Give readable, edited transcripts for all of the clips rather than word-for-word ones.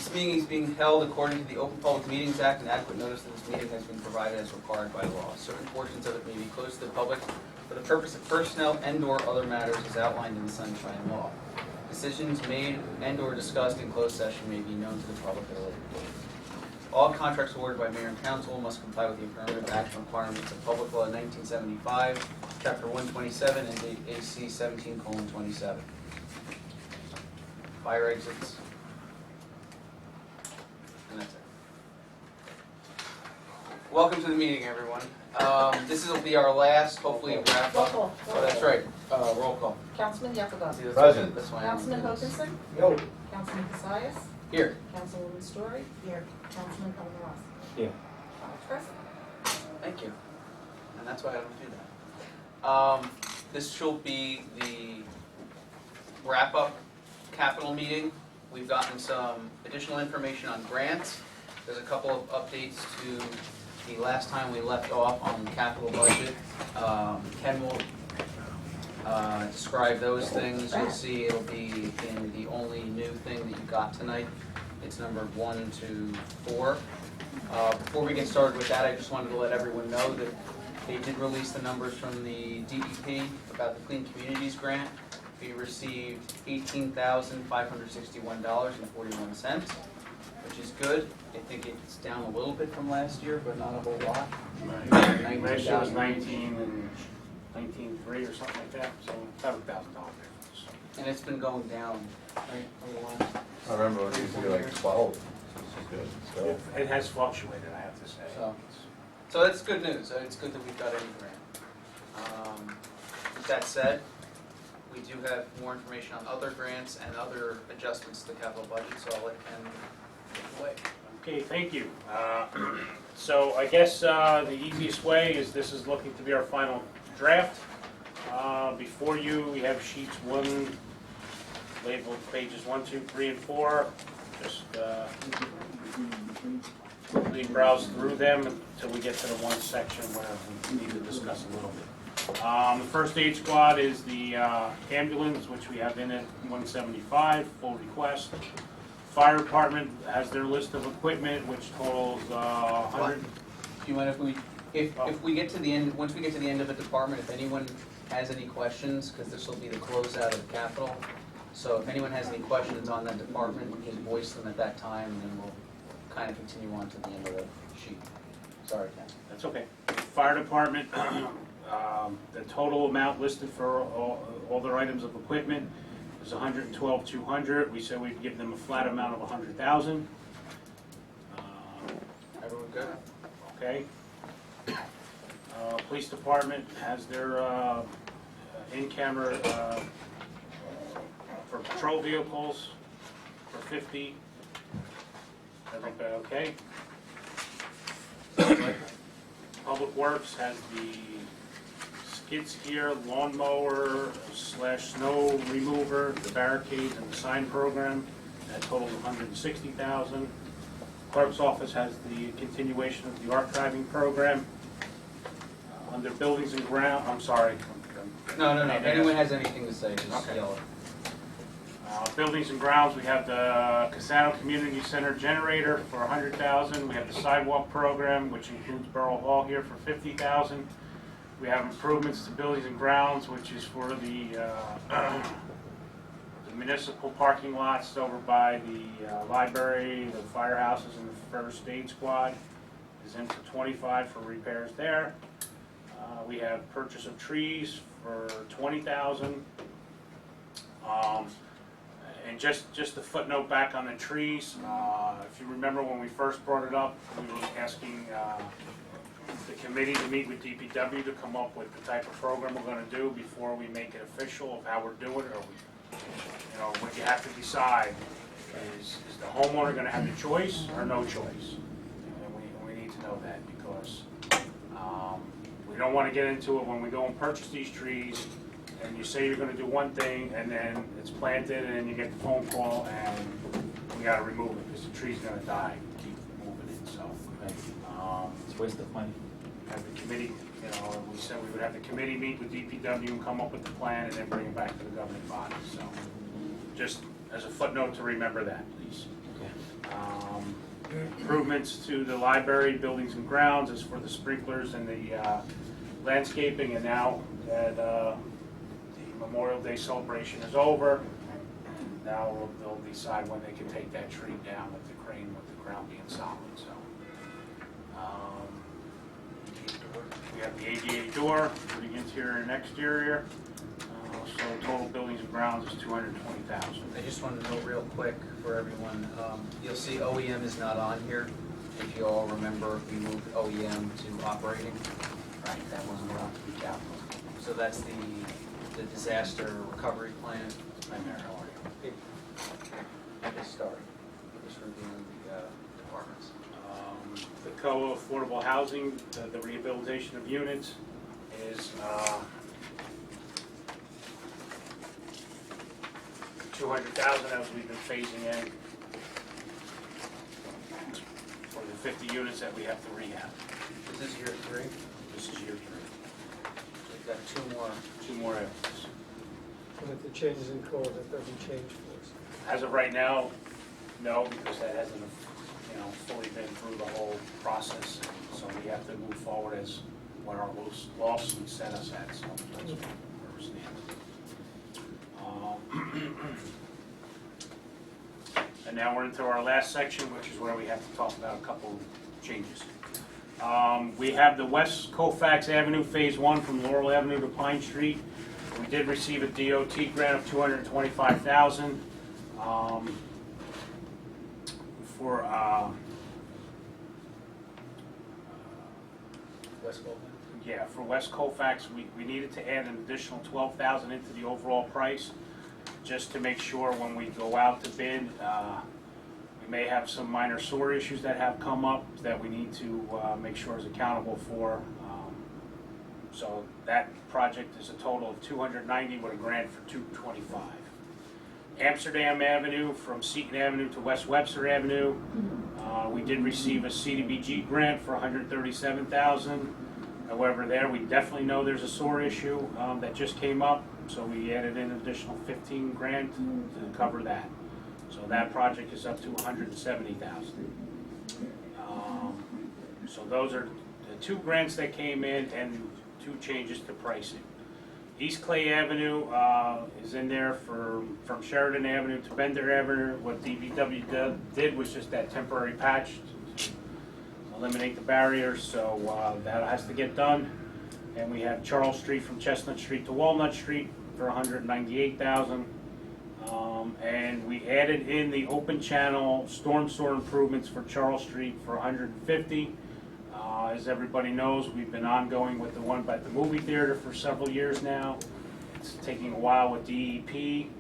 This meeting is being held according to the Open Public Meetings Act, and adequate notice of this meeting has been provided as required by law. Certain portions of it may be closed to the public for the purpose of personnel and/or other matters as outlined in the Sunshine Law. Decisions made and/or discussed in closed session may be known to the public at a later date. All contracts awarded by mayor and council must comply with the affirmative action requirements of Public Law 1975, Chapter 127, and AC 17:27. Fire exits. And that's it. Welcome to the meeting, everyone. This will be our last, hopefully, wrap Roll up. call. Oh, that's right. Roll call. Councilman Yacobowski. Present. That's why I'm Councilman doing this. Hokinson. Yo. Councilman Cassius. Here. Councilwoman Story. Here. Councilman Calderon. Yeah. Present. Thank you. And that's why I don't do that. This shall be the wrap-up capital meeting. We've gotten some additional information on grants. There's a couple of updates to the last time we left off on the capital budget. Ken will describe those things. You'll see it'll be in the only new thing that you got tonight. It's numbered 1 to 4. Before we get started with that, I just wanted to let everyone know that they did release the numbers from the DEP about the Clean Communities Grant. We received $18,561.41, which is good. I think it's down a little bit from last year, but not a whole lot. Right. Last year was 19 and 19.3 or something like that, so about $1,000 difference. And it's been going down, right, over the last. I remember it used to be like 12, which is good. So. It has fluctuated, I have to say. So that's good news. It's good that we've got any grant. With that said, we do have more information on other grants and other adjustments to the capital budget, so I'll let Ken take it away. Okay, thank you. So I guess the easiest way is this is looking to be our final draft. Before you, we have sheets 1, labeled pages 1, 2, 3, and 4. Just quickly browse through them until we get to the one section where we need to discuss a little bit. The first aid squad is the ambulance, which we have in at 175, full request. Fire department has their list of equipment, which totals 100. Do you mind if we get to the end, once we get to the end of the department, if anyone has any questions, because this will be the closeout of the capital, so if anyone has any questions on that department, we can voice them at that time, and then we'll kind of continue on to the end of the sheet. Sorry, Ken. That's okay. Fire department, the total amount listed for all their items of equipment is $112,200. We said we'd give them a flat amount of $100,000. Everyone good? Okay. Police department has their in-camera for patrol vehicles for $50,000. Everybody okay? Public Works has the skid steer, lawnmower / snow remover, the barricades, and the sign program. That totals $160,000. Clerk's office has the continuation of the archiving program. Under buildings and ground, I'm sorry. No. If anyone has anything to say, just Okay. yell it. Buildings and grounds, we have the Casano Community Center generator for $100,000. We have the sidewalk program, which includes Borough Hall here for $50,000. We have improvements to buildings and grounds, which is for the municipal parking lots over by the library, the firehouses, and the first aid squad is in for $25,000 for repairs there. We have purchase of trees for $20,000. And just a footnote back on the trees, if you remember when we first brought it up, we were asking the committee to meet with DPW to come up with the type of program we're going to do before we make it official of how we're doing it, or what you have to decide is the homeowner going to have the choice or no choice? And we need to know that, because we don't want to get into it when we go and purchase these trees and you say you're going to do one thing, and then it's planted, and then you get the phone call, and we got to remove it because the tree's going to die. Keep moving it. So It's a waste of money. have the committee, we said we would have the committee meet with DPW and come up with the plan, and then bring it back to the governing body. So just as a footnote to remember that, please. Okay. Improvements to the library, buildings and grounds is for the sprinklers and the landscaping, and now that the Memorial Day celebration is over, now they'll decide when they can take that tree down with the crane, with the ground being solid, so. We have the ADA door for the interior and exterior, so total buildings and grounds is $220,000. I just wanted to note real quick for everyone, you'll see OEM is not on here. If you all remember, we moved OEM to operating. Right, that wasn't allowed to be capital. So that's the disaster recovery plan. Primarily. I just started, just reviewing the departments. The co-affordable housing, the rehabilitation of units is $200,000 as we've been phasing in for the 50 units that we have to rehab. This is year 3. This is year 3. We've got 2 more. Areas. And if the changes in code, that doesn't change for us. As of right now, no, because that hasn't, fully been through the whole process. So we have to move forward as what our lawsuit set us at, so that's where we stand. And now we're into our last section, which is where we have to talk about a couple changes. We have the West Colfax Avenue Phase 1 from Laurel Avenue to Pine Street. We did receive a DOT grant of $225,000 for West Colfax. yeah, for West Colfax. We needed to add an additional $12,000 into the overall price, just to make sure when we go out to bid, we may have some minor sewer issues that have come up that we need to make sure is accountable for. So that project is a total of $290 with a grant for $225. Amsterdam Avenue from Seaton Avenue to West Webster Avenue. We did receive a CDBG grant for $137,000. However, there we definitely know there's a sewer issue that just came up, so we added in an additional $15,000 to cover that. So that project is up to $170,000. So those are the 2 grants that came in and 2 changes to pricing. East Clay Avenue is in there from Sheridan Avenue to Bender Avenue. What DPW did was just that temporary patch to eliminate the barriers, so that has to get done. And we have Charles Street from Chestnut Street to Walnut Street for $198,000. And we added in the open channel storm sewer improvements for Charles Street for $150,000. As everybody knows, we've been ongoing with the one by the movie theater for several years now. It's taking a while with DEP.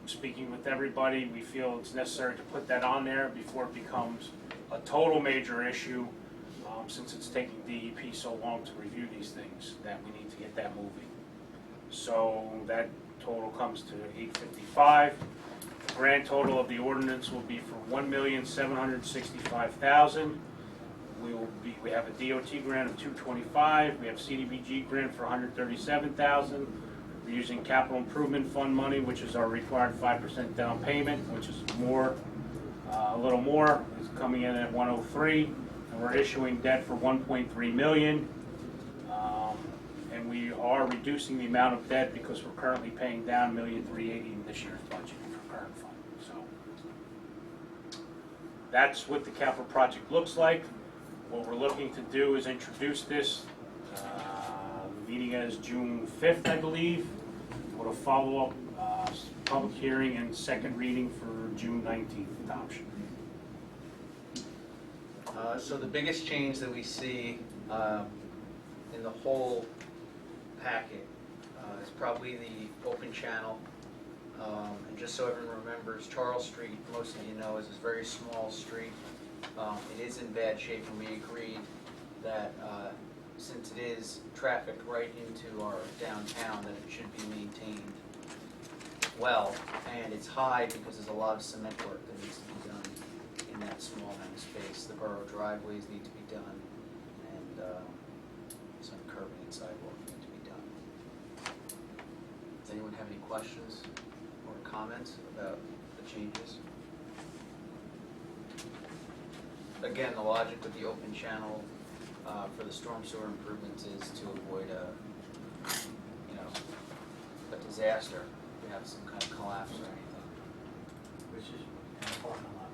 Speaking with everybody, we feel it's necessary to put that on there before it becomes a total major issue, since it's taking DEP so long to review these things, that we need to get that moving. So that total comes to $855,000. The grand total of the ordinance will be for $1,765,000. We have a DOT grant of $225,000. We have CDBG grant for $137,000. We're using capital improvement fund money, which is our required 5% down payment, which is more, a little more. It's coming in at $103,000, and we're issuing debt for $1.3 million. And we are reducing the amount of debt because we're currently paying down $1,380,000 in this year's budget for current fund. So that's what the capital project looks like. What we're looking to do is introduce this, the meeting is June 5th, I believe, with a follow-up public hearing and second reading for June 19th adoption. So the biggest change that we see in the whole packet is probably the open channel. And just so everyone remembers, Charles Street, most of you know, is a very small street. It is in bad shape, and we agreed that since it is traffic right into our downtown, that it should be maintained well. And it's high because there's a lot of cement work that needs to be done in that small amount of space. The borough driveways need to be done, and some curbing and sidewalk need to be done. Does anyone have any questions or comments about the changes? again, the logic with the open channel for the storm sewer improvements is to avoid a disaster. If you have some kind of collapse or anything. Which is in the parking lot.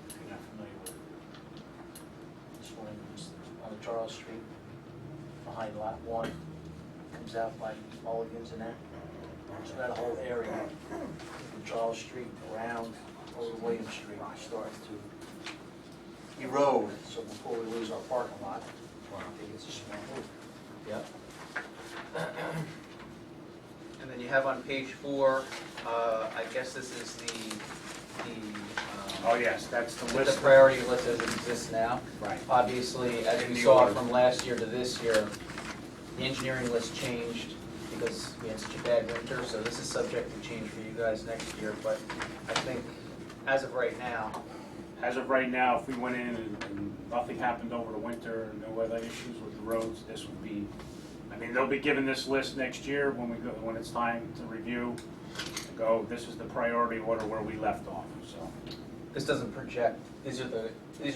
If you're not familiar with this one, it's on the Charles Street, behind Lot 1, comes out by Mulligan's and that. So that whole area, from Charles Street around over William Street, starts to erode. So before we lose our parking lot, I think it's a small move. Yep. And then you have on page 4, I guess this is the Oh, yes, that's the the list. priority list as it exists now. Right. Obviously, as In we the saw order. from last year to this year, the engineering list changed because we had such a bad winter, so this is subject to change for you guys next year, but I think as of right now, As of right now, if we went in and nothing happened over the winter, no other issues with the roads, this would be, I mean, they'll be given this list next year when we go, when it's time to review, to go, this is the priority order where we left off, so. this doesn't project, these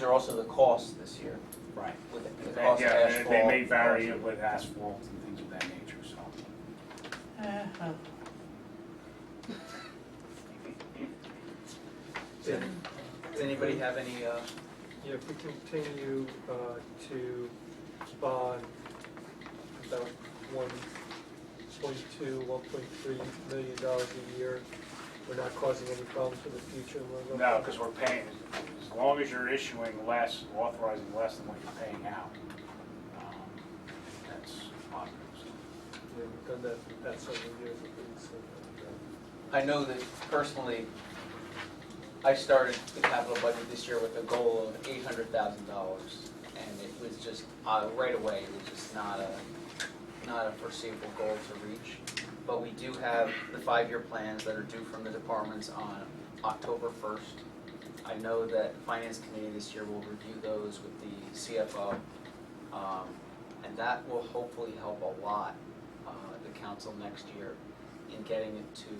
are also the costs this year. Right. With the cost of Yeah, asphalt. they may vary with asphalt and things of that nature, so. Does anybody have any, Yeah, if we continue to bond about $1.2, $1.3 million a year, we're not causing any problems for the future? No, because we're paying, as long as you're issuing less, authorizing less than what you're paying out, that's positive. Yeah, we've done that for the past several years at least. I know that personally, I started the capital budget this year with a goal of $800,000, and it was just, right away, it was just not a foreseeable goal to reach. But we do have the 5-year plans that are due from the departments on October 1st. I know that the Finance Committee this year will review those with the CFO, and that will hopefully help a lot the council next year in getting it to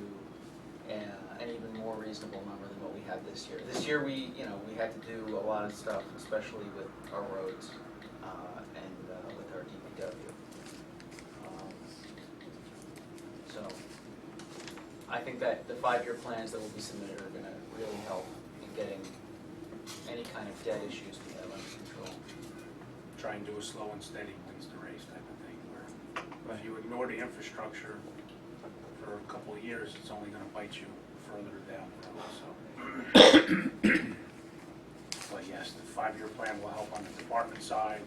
an even more reasonable number than what we had this year. This year we had to do a lot of stuff, especially with our roads and with our DPW. So I think that the 5-year plans that will be submitted are going to really help in getting any kind of debt issues we have under control. Try and do a slow and steady wins the race type of thing, where if you ignore the infrastructure for a couple of years, it's only going to bite you further down the road. So, but yes, the 5-year plan will help on the department side.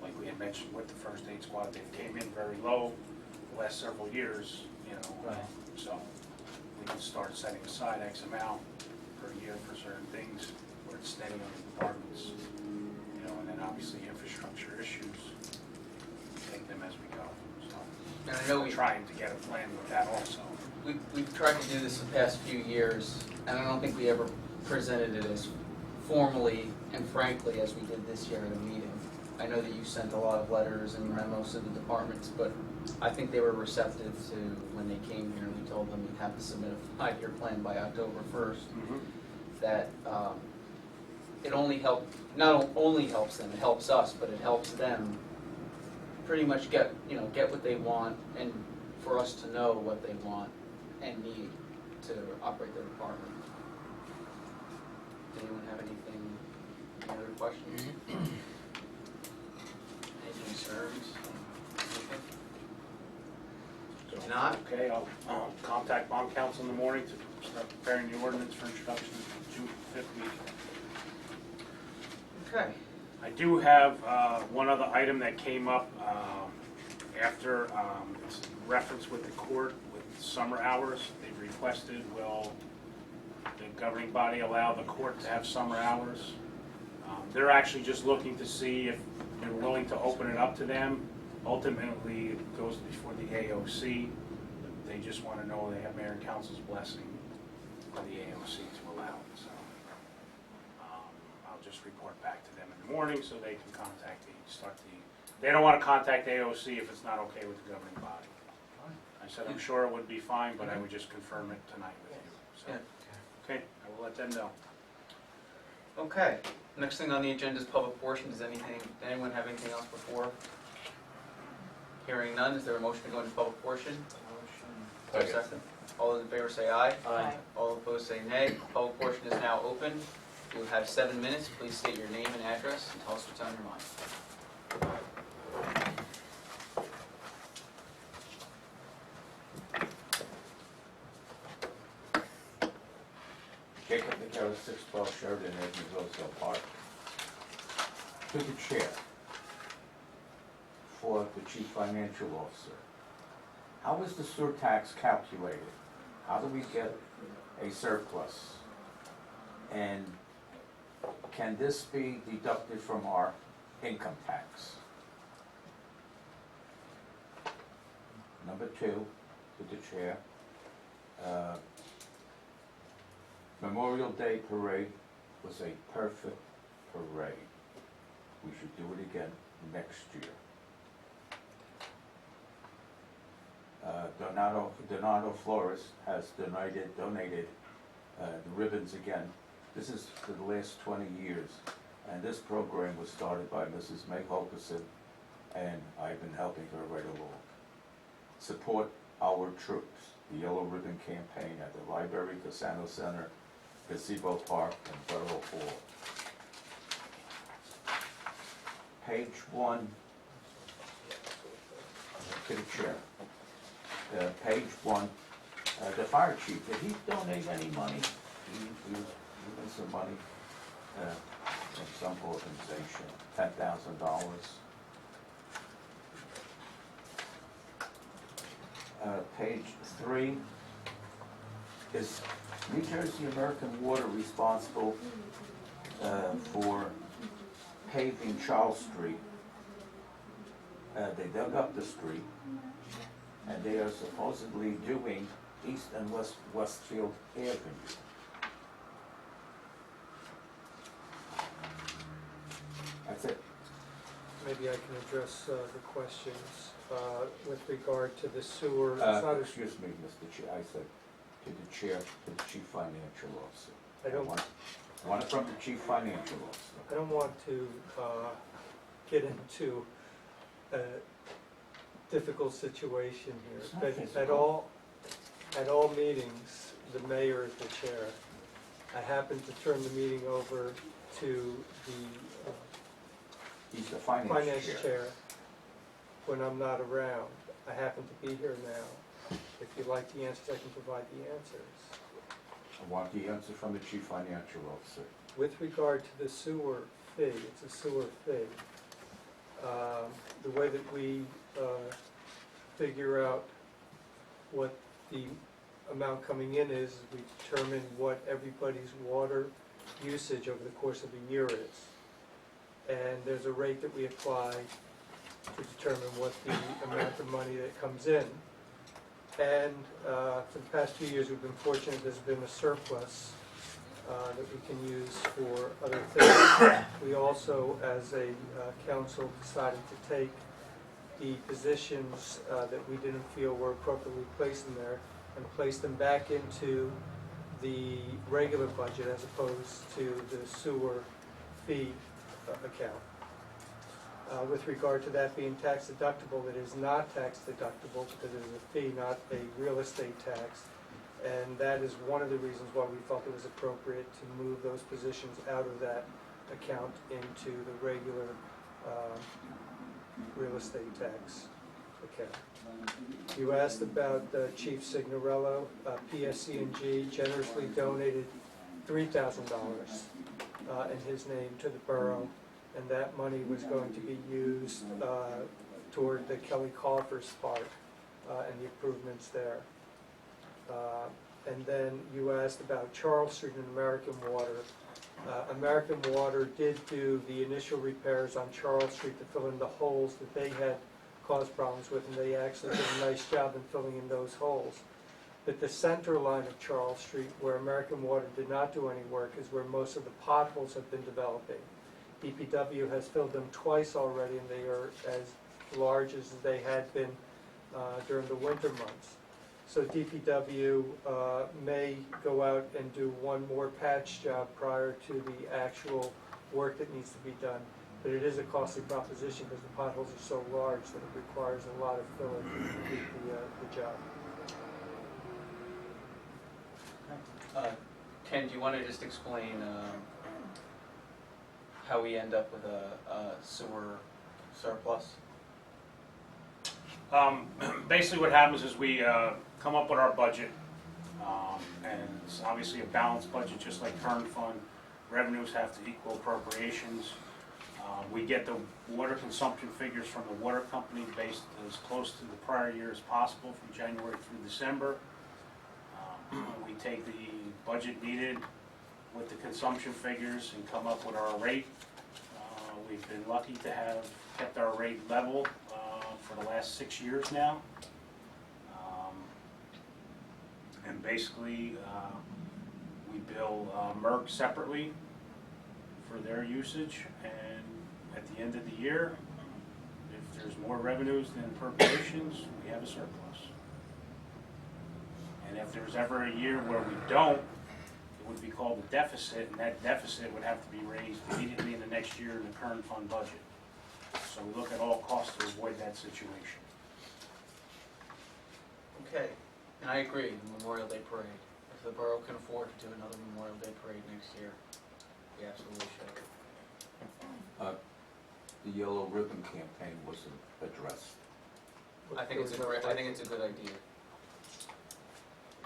Like we had mentioned with the first aid squad, they came in very low the last several years, Right. So we can start setting aside X amount per year for certain things where it's steady on the departments, and then obviously infrastructure issues, take them as we go. So And I know we're trying to get a plan with that also. We've tried to do this the past few years, and I don't think we ever presented it as formally and frankly as we did this year at a meeting. I know that you sent a lot of letters and memos to the departments, but I think they were receptive to when they came here. We told them we'd have to submit a 5-year plan by October 1st. That it not only helps them, it helps us, but it helps them pretty much get what they want, and for us to know what they want and need to operate their department. Does anyone have any other questions? Any concerns? If not, Okay, I'll contact bond council in the morning to start preparing the ordinance for introduction June 5th meeting. okay. I do have one other item that came up after it's in reference with the court with summer hours. They've requested, will the governing body allow the court to have summer hours? They're actually just looking to see if they're willing to open it up to them. Ultimately, it goes before the AOC. They just want to know they have mayor and council's blessing for the AOC to allow it. So I'll just report back to them in the morning so they can contact they don't want to contact AOC if it's not okay with the governing body. I said I'm sure it would be fine, but I would just confirm it tonight with you. So. Yeah. Okay, I will let them know. Okay, next thing on the agenda is public portion. Does anyone have anything else before? Hearing none, is there a motion to go into public portion? Is there a second? All those in favor say aye. Aye. All opposed say nay. Public portion is now open. You have 7 minutes. Please state your name and address and tell us what's on your mind. Jacob McHale, 612 Sheridan Avenue, Roselle Park. To the chair for the chief financial officer. How is the sewer tax calculated? How do we get a surplus? And can this be deducted from our income tax? Number two, to the chair. Memorial Day parade was a perfect parade. We should do it again next year. Donato Flores has donated the ribbons again. This is for the last 20 years, and this program was started by Mrs. May Hokerson, and I've been helping her right along. Support our troops, the Yellow Ribbon Campaign at the library, Casano Center, Gazebo Park, and Borough Hall. Page 1, to the chair. Page 1, the fire chief, did he donate any money? He was given some money from some organization, $10,000. Page 3, is New Jersey American Water responsible for paving Charles Street? They dug up the street, and they are supposedly doing East and West Westfield Avenue. That's it. Maybe I can address the questions with regard to the sewer. It's not a- Excuse me, Mr. Chair, I said to the chair, to the chief financial officer. I don't- Want it from the chief financial officer. I don't want to get into a difficult situation It's here, not but physical. at all meetings, the mayor is the chair. I happen to turn the meeting over to the He's the finance finance chair when I'm not around. I happen to be here now. If you'd like the answers, I can provide the answers. I want the answer from the chief financial officer. With regard to the sewer fee, it's a sewer fee. The way that we figure out what the amount coming in is, we determine what everybody's water usage over the course of a year is. And there's a rate that we apply to determine what the amount of money that comes in. And for the past few years, we've been fortunate there's been a surplus that we can use for other things. We also, as a council, decided to take the positions that we didn't feel were appropriately placed in there and place them back into the regular budget as opposed to the sewer fee account. With regard to that being tax deductible, it is not tax deductible because it is a fee, not a real estate tax. And that is one of the reasons why we felt it was appropriate to move those positions out of that account into the regular real estate tax account. You asked about Chief Signorello. PSC&G generously donated $3,000 in his name to the borough, and that money was going to be used toward the Kelly Coffers Park and the improvements there. And then you asked about Charles Street and American Water. American Water did do the initial repairs on Charles Street to fill in the holes that they had caused problems with, and they actually did a nice job in filling in those holes. But the center line of Charles Street, where American Water did not do any work, is where most of the potholes have been developing. DPW has filled them twice already, and they are as large as they had been during the winter months. So DPW may go out and do one more patch job prior to the actual work that needs to be done. But it is a costly proposition because the potholes are so large that it requires a lot of filling to complete the job. Ken, do you want to just explain how we end up with a sewer surplus? Basically what happens is we come up with our budget, and it's obviously a balanced budget, just like current fund. Revenues have to equal appropriations. We get the water consumption figures from the water company based as close to the prior year as possible from January through December. We take the budget needed with the consumption figures and come up with our rate. We've been lucky to have kept our rate level for the last 6 years now. And basically, we bill Merck separately for their usage, and at the end of the year, if there's more revenues than appropriations, we have a surplus. And if there's ever a year where we don't, it would be called a deficit, and that deficit would have to be raised immediately in the next year in the current fund budget. So we look at all costs to avoid that situation. Okay, and I agree, the Memorial Day Parade. If the borough can afford to do another Memorial Day Parade next year, we absolutely should. The Yellow Ribbon campaign wasn't addressed, I think it's a good idea.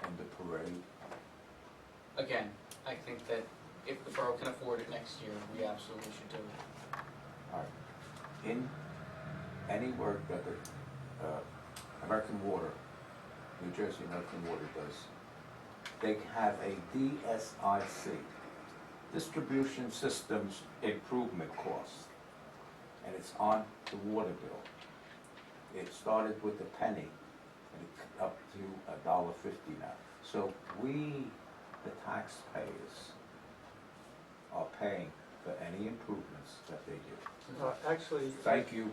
and the parade. Again, I think that if the borough can afford it next year, we absolutely should do it. All right. In any work that the American Water, New Jersey American Water does, they have a DSIC, Distribution Systems Improvement Cost, and it's on the water bill. It started with a penny, and it's up to $1.50 now. So we, the taxpayers, are paying for any improvements that they do. Actually, Thank you.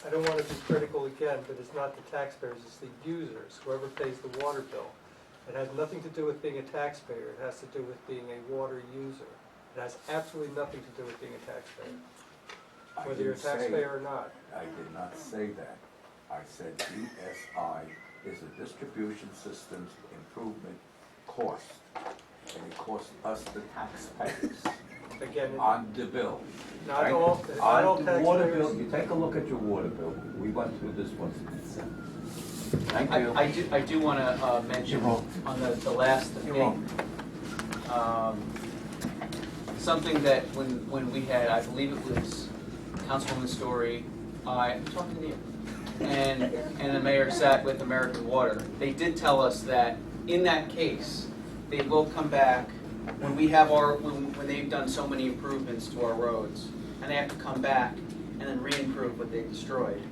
I don't want to be critical again, but it's not the taxpayers, it's the users, whoever pays the water bill. It has nothing to do with being a taxpayer, it has to do with being a water user. It has absolutely nothing to do with being a taxpayer, I whether you're a didn't say- taxpayer or not. I did not say that. I said DSI is a distribution systems improvement cost, and it costs us, the taxpayers, Again, on the bill. not Right? all On the water bill, taxpayers. you take a look at your water bill. We went through this once. Thank you. I do want to mention You're wrong. on the last You're thing, something that when we had, I believe it was Councilwoman Story, I'm talking to you, and the mayor sat with American Water, they did tell us that in that case, they will come back when we have when they've done so many improvements to our roads, and they have to come back and then re-improve what they destroyed.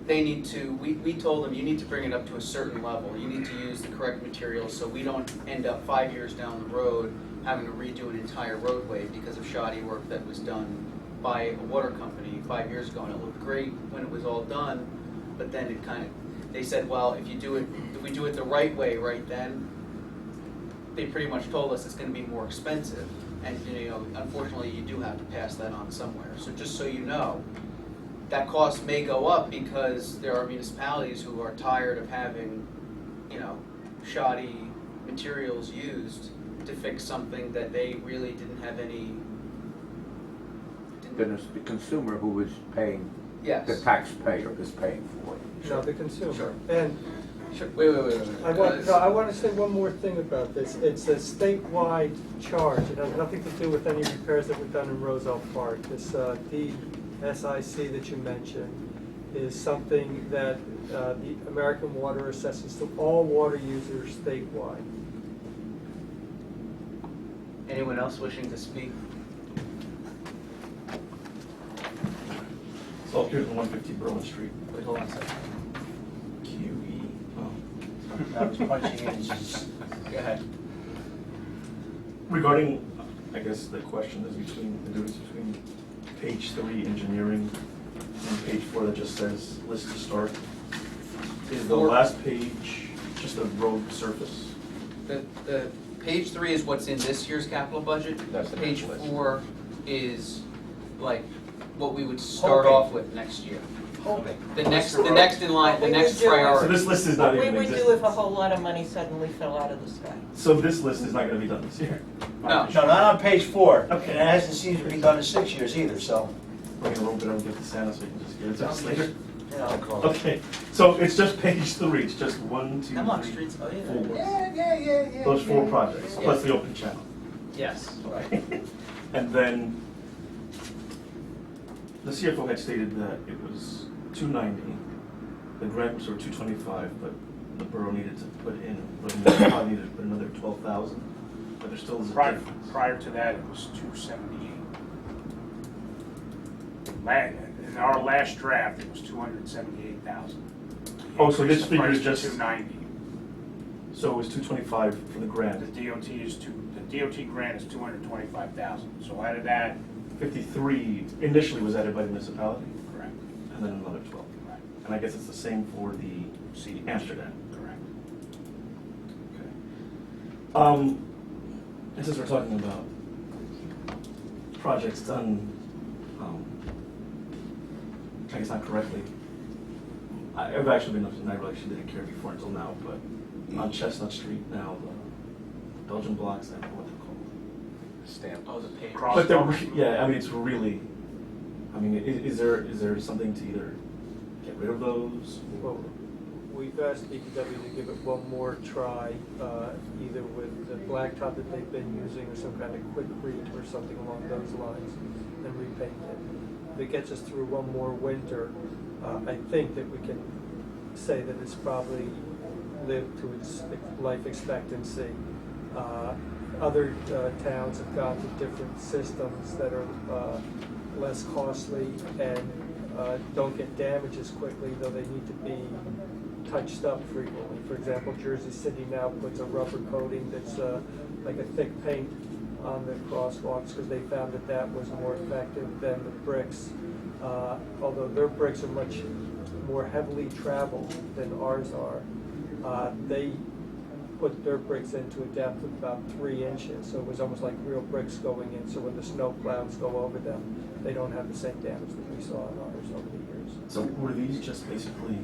They need to, we told them, you need to bring it up to a certain level. You need to use the correct materials so we don't end up 5 years down the road having to redo an entire roadway because of shoddy work that was done by a water company 5 years ago. And it looked great when it was all done, but then it kind of, they said, well, if we do it the right way right then, they pretty much told us it's going to be more expensive. And unfortunately, you do have to pass that on somewhere. So just so you know, that cost may go up because there are municipalities who are tired of having, shoddy materials used to fix something that they really didn't have any. Then it's the consumer who is paying, Yes. the taxpayer is paying for it. No, the consumer. Sure. And Sure. Wait. I want to say one more thing about this. It's a statewide charge. It has nothing to do with any repairs that were done in Roselle Park. This DSIC that you mentioned is something that the American Water assesses to all water users statewide. Anyone else wishing to speak? So up here at 150 Berlin Street, Wait, hold on a second. QE. I was punching in, it's just, Go ahead. Regarding, I guess the question is between the difference between page 3 engineering and page 4 that just says list to start. Is the Four. last page just the road surface? The page 3 is what's in this year's capital budget. That's the Page next list. 4 is like what we would start Hoping. off with next year. Hoping. The next in line, the We next would do it. So priority. this list is not We even would do existing? if a whole lot of money suddenly fell out of the sky. So this list is not gonna be done this year? No. No, not on page 4, Okay. and it hasn't seemed to be done in 6 years either, so, We're gonna rope it over and give it to Santa so we can just give it to us later? you know. Okay, so it's just page 3, it's just 1, 2, Hemlock 3, Street's, oh yeah. 4. Yeah. Those 4 projects, Yeah. plus the open channel. Yes. Right. And then, the CFO had stated that it was 290, the grant was for 225, but the borough needed to put in, probably needed to put another 12,000, but there still is a difference. Prior to that, it was 278. In our last draft, it was 278,000. Oh, so this figure is Price to just- 290. So it was 225 for the grant, The DOT grant is 225,000. So out of that, 53 initially was added by the municipality, correct, and then another 12. correct, And I guess it's the same for the CD Amsterdam. correct. Okay. And since we're talking about projects done, I guess not correctly, I've actually been, I really actually didn't care before until now, but on Chestnut Street now, the Belgian blocks, I don't know what they're called. Stamp. Oh, the pavers. Cross- But they're, yeah, I mean, it's really, I mean, is there something to either get rid of those? Well, we've asked DPW to give it one more try, either with the blacktop that they've been using or some kind of quickcrete or something along those lines, and repaint it. If it gets us through one more winter, I think that we can say that it's probably lived to its life expectancy. Other towns have gone to different systems that are less costly and don't get damaged as quickly, though they need to be touched up frequently. For example, Jersey City now puts a rubber coating that's like a thick paint on the crosswalks because they found that that was more effective than the bricks. Although their bricks are much more heavily traveled than ours are. They put their bricks into a depth of about 3 inches, so it was almost like real bricks going in, so when the snow clouds go over them, they don't have the same damage that we saw in ours over the years. So were these just basically,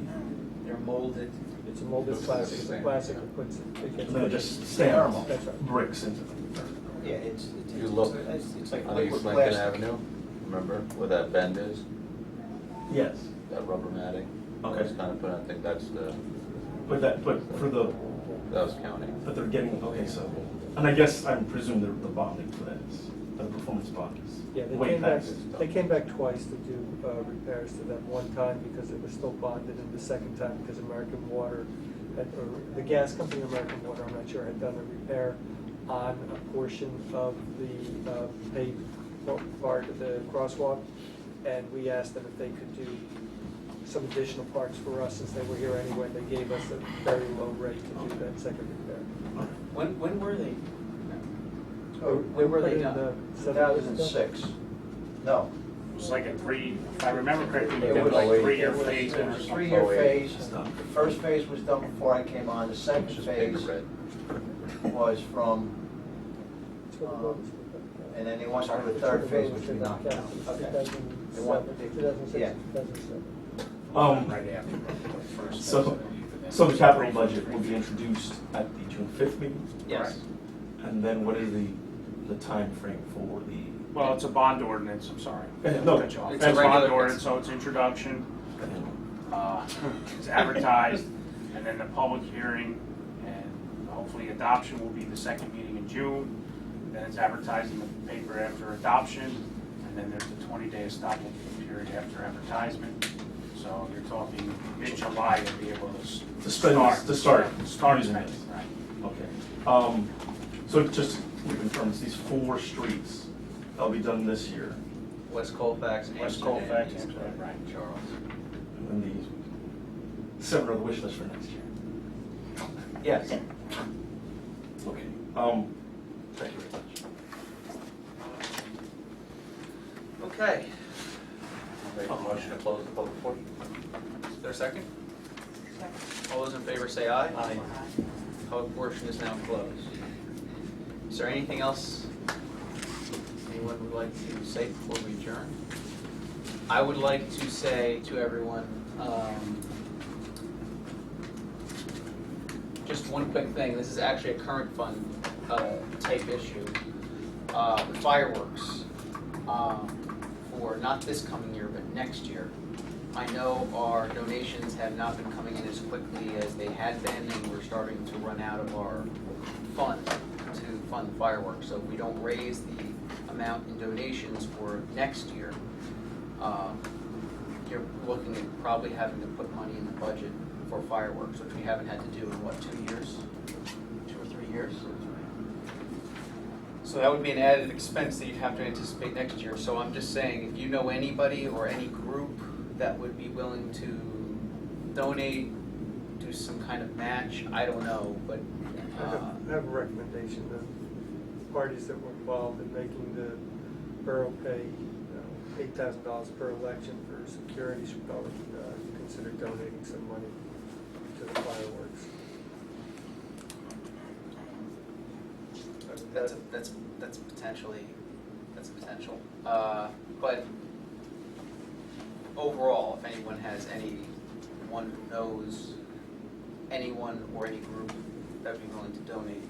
They're molded. It's a molded plastic, it's a plastic that puts it. It gets and then rid of- just stamped That's right. bricks into them? Yeah, it's You look it's like on liquid East Lincoln plastic. Avenue, remember where that bend is, Yes, that rubber matting? Okay. That's kind of put, I think that's but for the, that was county. but they're getting, okay, so, and I guess I'm presuming the bonding for that is, the performance bond Yeah, is they way came back, past. they came back twice to do repairs to them. One time because it was still bonded, and the second time because American Water, or the gas company American Water, I'm not sure, had done a repair on a portion of the paved part of the crosswalk. And we asked them if they could do some additional parts for us since they were here anyway. They gave us a very low rate to do that second repair. When were they? Oh, When were they Put in, done? 2006. No, It was like a if I remember correctly, we it did was like it 3-year was phase it or was a something. 3-year phase. It's done. The first phase was done before I came on, the second Just phase paper red. was from, That's what it was. and then they went on to the third phase, which we knocked out. Okay. 2006, Yeah. 2007. Right after the first. So the capital budget will be introduced at the June 5th meeting? Yes. And then what is the time frame for the? Well, it's a bond ordinance, I'm sorry. No, Cut you off. it's a It's a bond regular- ordinance, so it's introduction, it's advertised, and then the public hearing, and hopefully adoption will be the second meeting in June. Then it's advertised in the paper after adoption, and then there's the 20-day estoppel period after advertisement. So you're talking mid-July to be able to start Start using spending, it. right. Okay. So just to confirm, it's these 4 streets that'll be done this year, West Colfax, West Amsterdam, Colfax, East Amsterdam, Bay, right. Charles. and then the 7 are the wish list for next year. Yes. Okay. Thank you very much. Okay. Make a motion to close the public portion. Is there a second? Second. All those in favor say aye. Aye. Public portion is now closed. Is there anything else anyone would like to say before we adjourn? I would like to say to everyone, just one quick thing. This is actually a current fund type issue. The fireworks for not this coming year, but next year. I know our donations have not been coming in as quickly as they had been, and we're starting to run out of our fund to fund the fireworks. So if we don't raise the amount in donations for next year, you're looking at probably having to put money in the budget for fireworks, which we haven't had to do in, what, 2 years? 2 or 3 years? So that would be an added expense that you'd have to anticipate next year. So I'm just saying, if you know anybody or any group that would be willing to donate, do some kind of match, I don't know, but I have a recommendation. The parties that were involved in making the borough pay $8,000 per election for security should probably consider donating some money to the fireworks. that's potentially, that's a potential. But overall, if anyone has anyone who knows anyone or any group that would be willing to donate,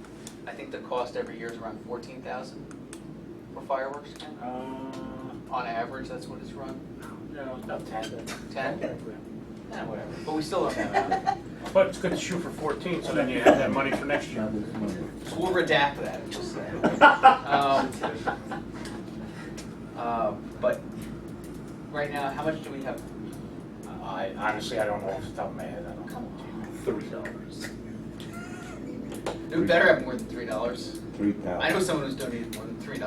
I think the cost every year is around $14,000 for fireworks, Ken? On average, that's what it's run? No, about 10. 10? Yeah, whatever. But we still don't have that. But it's good to shoot for 14, so then you have that money for next year. So we'll redact that, just say. But right now, how much do we have? I honestly, I don't know off the top of my head. I don't know. $3. We better have more than $3. £3,000. I know someone who's donated more than $3.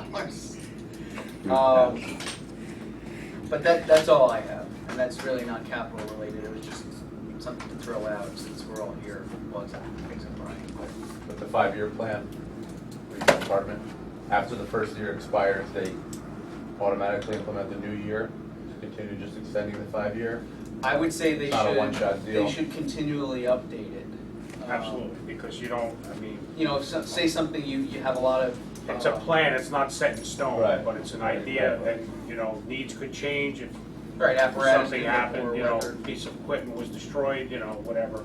$3,000. But that's all I have, and that's really not capital related. It was just something to throw out since we're all here. Well, except Brian. With the 5-year plan, regional department, after the first year expires, they automatically implement the new year to continue just extending the 5-year. I would say they Not a should. one-shot deal. They should continually update it. Absolutely, because you don't, I mean, You know, if say something you have a lot of. it's a plan, it's not set in stone, Right. but it's an idea that, you know, needs could change if Right, apparatus. something or happened, you know, whether- a piece of equipment was destroyed, you know, whatever.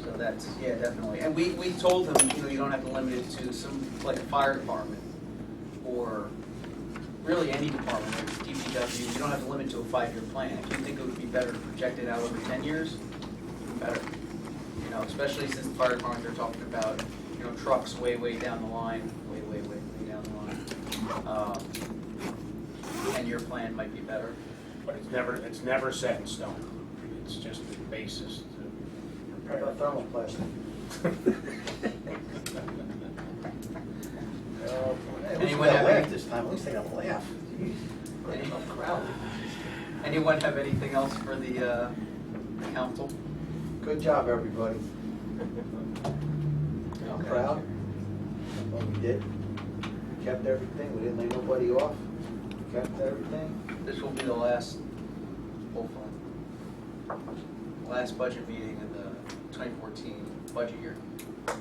So that's, yeah, definitely. And we told them, you know, you don't have to limit it to some, like a fire department or really any department, like DPW, you don't have to limit to a 5-year plan. If you think it would be better to project it out over 10 years, better. You know, especially since the fire department, they're talking about, you know, trucks way down the line, way down the line. 10-year plan might be better. But it's never set in stone. It's just the basis to How about thermoplastic? Anyone have any- this time, at least I got a laugh. Any- Anyone have anything else for the council? Good job, everybody. I'm proud of what we did. We kept everything, we didn't lay nobody off. We kept everything. This will be the last, hopefully, last budget meeting in the 2014 budget year.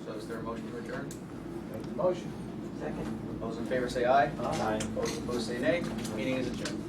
So is there a motion to adjourn? Make the motion. Second. Those in favor say aye. Aye. Those opposed say nay. Meeting is adjourned.